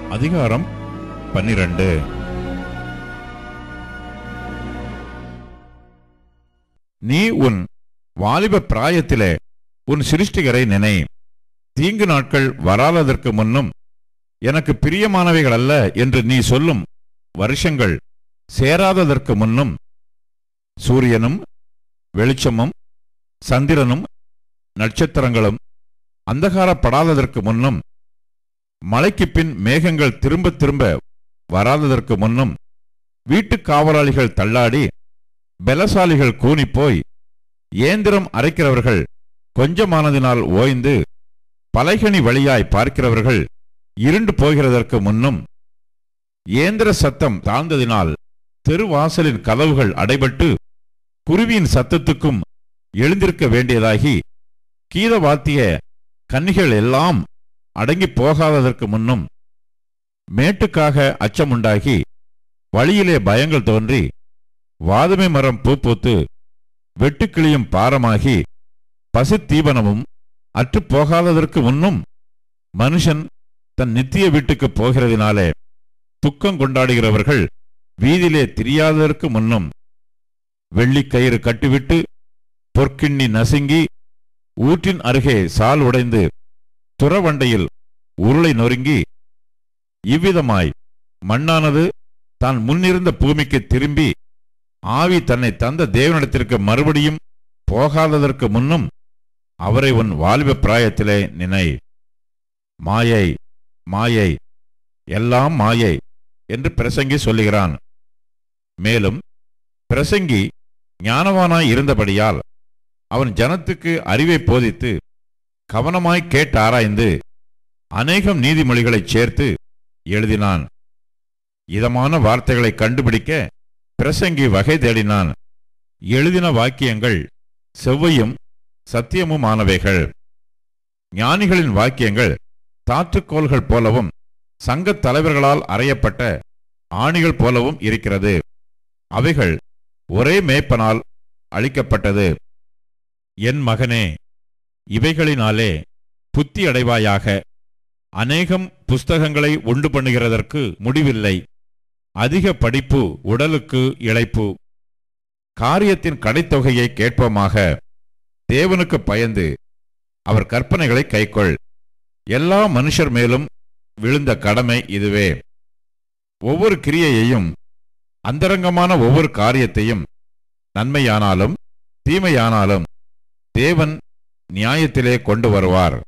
அதிகாரம் 12. நீ உன் வாலிப பிராயத்திலே உன் சிருஷ்டிகரை நினை. தீங்கு நாட்கள் வராததற்கு முன்னும் எனக்கு பிரியமானவைகள் அல்ல என்று நீ சொல்லும் வருஷங்கள் சேராததற்கு முன்னும் சூரியனும் வெளிச்சமும் சந்திரனும் நட்சத்திரங்களும் அந்தகாரப்படாததற்கு முன்னும் மழைக்கு பின் மேகங்கள் திரும்ப திரும்ப வராததற்கு முன்னும் வீட்டுக் காவலாளிகள் தள்ளாடி பலசாலிகள் கூனிப்போய் ஏந்திரம் அரைக்கிறவர்கள் கொஞ்சமானதினால் ஓய்ந்து பலைகணி வழியாய் பார்க்கிறவர்கள் இருண்டு போகிறதற்கு முன்னும் ஏந்திர சத்தம் தாழ்ந்ததினால் தெருவாசலின் கதவுகள் அடைபட்டு குருவியின் சத்தத்துக்கும் எழுந்திருக்க வேண்டியதாகி கீதவாத்திய கன்னிகள் எல்லாம் அடங்கி போகாததற்கு முன்னும் மேட்டுக்காக அச்சமுண்டாகி வழியிலே பயங்கள் தோன்றி வாதுமை மரம் பூப்பூத்து வெட்டுக்கிளியும் பாரமாகி பசுத்தீபனமும் அற்றுப்போகாததற்கு முன்னும் மனுஷன் தன் நித்திய வீட்டுக்கு போகிறதினாலே துக்கம் கொண்டாடுகிறவர்கள் வீதியிலே திரியாததற்கு முன்னும் வெள்ளிக்கயிறு கட்டிவிட்டு பொற்கிண்ணி நசுங்கி ஊற்றின் அருகே சால் உடைந்து துறவண்டையில் உருளை நொறுங்கி இவ்விதமாய் மண்ணானது தான் முன்னிருந்த பூமிக்கு திரும்பி ஆவி தன்னை தந்த தேவனிடத்திற்கு மறுபடியும் போகாததற்கு முன்னும் அவரை உன் வாலிப பிராயத்திலே நினை. மாயை மாயை எல்லாம் மாயை என்று பிரசங்கி சொல்லுகிறான். மேலும் பிரசங்கி ஞானவானாய் இருந்தபடியால் அவன் ஜனத்துக்கு அறிவை போதித்து கவனமாய் கேட்டாராய்ந்து அநேகம் நீதிமொழிகளைச் சேர்த்து எழுதினான். இதமான வார்த்தைகளை கண்டுபிடிக்க பிரசங்கி வகை தேடினான். எழுதின வாக்கியங்கள் செவ்வையும் சத்தியமுமானவைகள். ஞானிகளின் வாக்கியங்கள் தாற்றுக்கோள்கள் போலவும் சங்கத் தலைவர்களால் அறையப்பட்ட ஆணிகள் போலவும் இருக்கிறது. அவைகள் ஒரே மேய்ப்பனால் அளிக்கப்பட்டது. என் மகனே, இவைகளினாலே புத்தி அடைவாயாக. அநேகம் புஸ்தகங்களை உண்டு பண்ணுகிறதற்கு முடிவில்லை. அதிக படிப்பு உடலுக்கு இளைப்பு. காரியத்தின் கடைத்தொகையை கேட்போமாக. தேவனுக்கு பயந்து அவர் கற்பனைகளை கைக்கொள். எல்லா மனுஷர் மேலும் விழுந்த கடமை இதுவே. ஒவ்வொரு கிரியையையும் அந்தரங்கமான ஒவ்வொரு காரியத்தையும் நன்மையானாலும் தீமையானாலும் தேவன் நியாயத்திலே கொண்டு வருவார்.